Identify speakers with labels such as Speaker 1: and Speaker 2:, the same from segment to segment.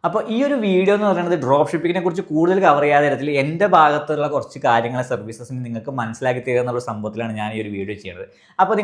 Speaker 1: അപ്പോൾ ഈ ഒരു വീഡിയോ എന്ന് പറയുന്നത് ഡ്രോപ്പ് ഷിപ്പിങ്ങിനെ കുറിച്ച് കൂടുതൽ കവർ ചെയ്യാത്ത തരത്തിൽ എൻ്റെ ഭാഗത്തുള്ള കുറച്ച് കാര്യങ്ങൾ സർവീസസിന് നിങ്ങൾക്ക് മനസ്സിലാക്കി തരിക എന്നുള്ള സംഭവത്തിലാണ് ഞാൻ ഈ ഒരു വീഡിയോ ചെയ്യുന്നത്. അപ്പോൾ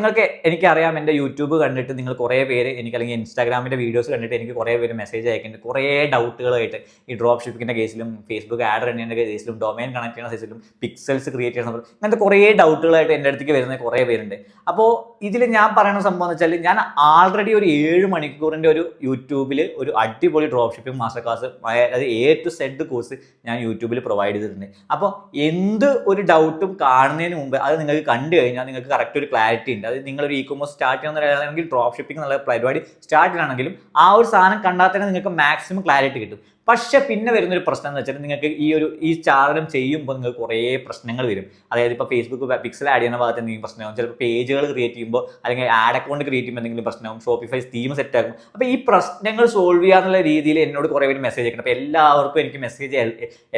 Speaker 1: എനിക്കറിയാം എൻ്റെ യൂട്യൂബ് കണ്ടിട്ട് നിങ്ങൾ കുറേ പേര് അല്ലെങ്കിൽ ഇൻസ്റ്റാഗ്രാമിൻ്റെ വീഡിയോസ് കണ്ടിട്ട് എനിക്ക് കുറേ പേര് മെസ്സേജ് അയക്കുന്നുണ്ട്. കുറേ ഡൗട്ടുകളായിട്ട് ഈ ഡ്രോപ്പ് ഷിപ്പിങ്ങിൻ്റെ കേസിലും ഫേസ്ബുക്ക് ആഡ് റണ്ണിൻ്റെ കേസിലും ഡൊമൈൻ കണക്ട് ചെയ്യുന്ന കേസിലും പിക്സൽസ് ക്രിയേറ്റ് ചെയ്യുന്ന സംഭവം അങ്ങനത്തെ കുറേ ഡൗട്ടുകളായിട്ട് എൻ്റെ അടുത്തേക്ക് വരുന്ന കുറേ പേരുണ്ട്. അപ്പോൾ ഇതിൽ ഞാൻ പറയുന്ന സംഭവം എന്ന് വെച്ചാൽ ഞാൻ ആൾറെഡി ഒരു 7 മണിക്കൂറിൻ്റെ ഒരു യൂട്യൂബിൽ ഒരു അടിപൊളി ഡ്രോപ്പ് ഷിപ്പിംഗ് മാസ്റ്റർ ക്ലാസ്, അതായത് A to Z കോഴ്സ് ഞാൻ യൂട്യൂബിൽ പ്രൊവൈഡ് ചെയ്തിട്ടുണ്ട്. അപ്പോൾ എന്ത് ഒരു ഡൗട്ടും കാണുന്നതിന് മുമ്പ് അത് നിങ്ങൾക്ക് കണ്ടു കഴിഞ്ഞാൽ നിങ്ങൾക്ക് കറക്റ്റ് ഒരു ക്ലാരിറ്റി ഉണ്ട്. അത് നിങ്ങളൊരു ഇ-കൊമേഴ്സ് സ്റ്റാർട്ട് ചെയ്യുന്നവരാണെങ്കിൽ ഡ്രോപ്പ് ഷിപ്പിംഗ് എന്നുള്ള പരിപാടി സ്റ്റാർട്ട് ചെയ്യണമെങ്കിലും ആ ഒരു സാധനം കണ്ടാൽ തന്നെ നിങ്ങൾക്ക് മാക്സിമം ക്ലാരിറ്റി കിട്ടും. പക്ഷെ പിന്നെ വരുന്നൊരു പ്രശ്നം എന്ന് വെച്ചാൽ നിങ്ങൾക്ക് ഈ സാധനം ചെയ്യുമ്പോൾ നിങ്ങൾക്ക് കുറേ പ്രശ്നങ്ങൾ വരും. അതായത് ഇപ്പോൾ ഫേസ്ബുക്ക് പിക്സൽ ആഡ് ചെയ്യുന്ന ഭാഗത്ത് എന്തെങ്കിലും പ്രശ്നമാകും, ചിലപ്പോൾ പേജുകൾ ക്രിയേറ്റ് ചെയ്യുമ്പോൾ അല്ലെങ്കിൽ ആഡ് അക്കൗണ്ട് ക്രിയേറ്റ് ചെയ്യുമ്പോൾ എന്തെങ്കിലും പ്രശ്നമാകും, ഷോപ്പിഫൈ തീം സെറ്റ് ആകും. അപ്പോൾ ഈ പ്രശ്നങ്ങൾ സോൾവ് ചെയ്യാന്നുള്ള രീതിയിൽ എന്നോട് കുറേ പേര് മെസ്സേജ് അയക്കണം. അപ്പോൾ എല്ലാവർക്കും എനിക്ക് മെസ്സേജ്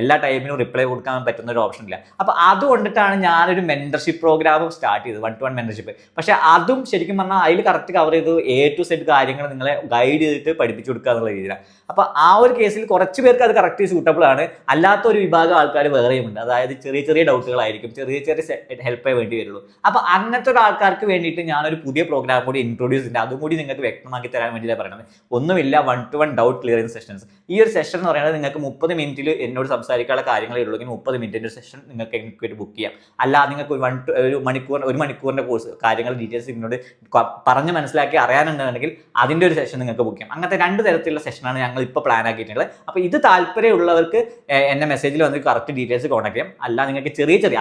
Speaker 1: എല്ലാ ടൈമിനും റിപ്ലൈ കൊടുക്കാൻ പറ്റുന്ന ഒരു ഓപ്ഷൻ ഇല്ല. അപ്പോൾ അതുകൊണ്ടിട്ടാണ് ഞാനൊരു മെൻറ്റർഷിപ്പ് പ്രോഗ്രാം സ്റ്റാർട്ട് ചെയ്തത്, 1-to-1 മെൻറ്റർഷിപ്പ്. പക്ഷേ അതും ശരിക്കും പറഞ്ഞാൽ അതിൽ കറക്റ്റ് കവർ ചെയ്ത് A to Z കാര്യങ്ങൾ നിങ്ങളെ ഗൈഡ് ചെയ്തിട്ട് പഠിപ്പിച്ചു കൊടുക്കുക എന്നുള്ള രീതിയിലാണ്. അപ്പോൾ ആ ഒരു കേസിൽ കുറച്ച് പേർക്ക് അത് കറക്റ്റ് സൂട്ടബിൾ ആണ്. അല്ലാത്ത ഒരു വിഭാഗം ആൾക്കാർ വേറെയുമുണ്ട്. അതായത് ചെറിയ ഡൗട്ടുകളായിരിക്കും, ചെറിയ ഹെൽപ്പേ വേണ്ടി വരുള്ളൂ. അപ്പോൾ അങ്ങനത്തെ ഒരു ആൾക്കാർക്ക് വേണ്ടിയിട്ട് ഞാനൊരു പുതിയ പ്രോഗ്രാം കൂടി ഇൻട്രൊഡ്യൂസ് ചെയ്യുന്നുണ്ട്. അതും കൂടി നിങ്ങൾക്ക് വ്യക്തമാക്കി തരാൻ വേണ്ടിയിട്ടാണ് പറയുന്നത്. ഒന്നുമില്ല, 1-to-1 ഡൗട്ട് ക്ലിയറിംഗ് സെഷൻസ്. ഈ ഒരു സെഷൻ എന്ന് പറയുന്നത് നിങ്ങൾക്ക് 30 മിനിറ്റിൽ എന്നോട് സംസാരിക്കാനുള്ള കാര്യങ്ങളേ ഉള്ളൂ. 30 മിനിറ്റിൻ്റെ സെഷൻ നിങ്ങൾക്ക് എനിക്ക് ബുക്ക് ചെയ്യാം. അല്ല നിങ്ങൾക്ക് ഒരു മണിക്കൂറിൻ്റെ കോഴ്സ് കാര്യങ്ങൾ ഡീറ്റെയിൽസ് എന്നോട് പറഞ്ഞ് മനസ്സിലാക്കി അറിയാനുണ്ടെന്നുണ്ടെങ്കിൽ അതിൻ്റെ ഒരു സെഷൻ നിങ്ങൾക്ക് ബുക്ക് ചെയ്യാം. അങ്ങനത്തെ 2 തരത്തിലുള്ള സെഷനാണ് ഞങ്ങൾ ഇപ്പോൾ പ്ലാൻ ആക്കിയിട്ടുള്ളത്. അപ്പോൾ ഇത് താല്പര്യമുള്ളവർക്ക് എന്നെ മെസ്സേജിൽ വന്ന് കറക്റ്റ് ഡീറ്റെയിൽസ് കോൺടാക്ട് ചെയ്യാം. അല്ല നിങ്ങൾക്ക്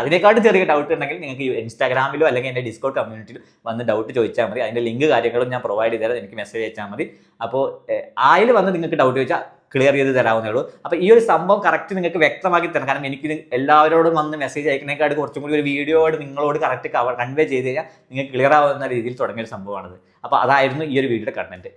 Speaker 1: അതിനേക്കാളും ചെറിയ ഡൗട്ട് ഉണ്ടെങ്കിൽ നിങ്ങൾക്ക് ഇൻസ്റ്റാഗ്രാമിലോ അല്ലെങ്കിൽ എൻ്റെ ഡിസ്കൗണ്ട് കമ്മ്യൂണിറ്റിയിൽ വന്ന് ഡൗട്ട് ചോദിച്ചാൽ മതി. അതിൻ്റെ ലിങ്ക് കാര്യങ്ങളും ഞാൻ പ്രൊവൈഡ് ചെയ്തുതരാം, എനിക്ക് മെസ്സേജ് അയച്ചാൽ മതി. അപ്പോൾ അതിൽ വന്ന് നിങ്ങൾക്ക് ഡൗട്ട് ചോദിച്ചാൽ ക്ലിയർ ചെയ്ത് തരാവുന്നേ ഉള്ളൂ. അപ്പോൾ ഈ ഒരു സംഭവം കറക്റ്റ് നിങ്ങൾക്ക് വ്യക്തമാക്കി തരണം. കാരണം എനിക്ക് എല്ലാവരോടും വന്ന് മെസ്സേജ് അയക്കുന്നതിനേക്കാട്ട് കുറച്ചും കൂടി ഒരു വീഡിയോയോട് നിങ്ങളോട് കറക്റ്റ് കൺവേ ചെയ്ത് കഴിഞ്ഞാൽ നിങ്ങൾക്ക് ക്ലിയർ ആവുന്ന രീതിയിൽ തുടങ്ങിയൊരു സംഭവമാണിത്. അപ്പോൾ അതായിരുന്നു ഈ ഒരു വീഡിയോയുടെ കണ്ടന്റ്.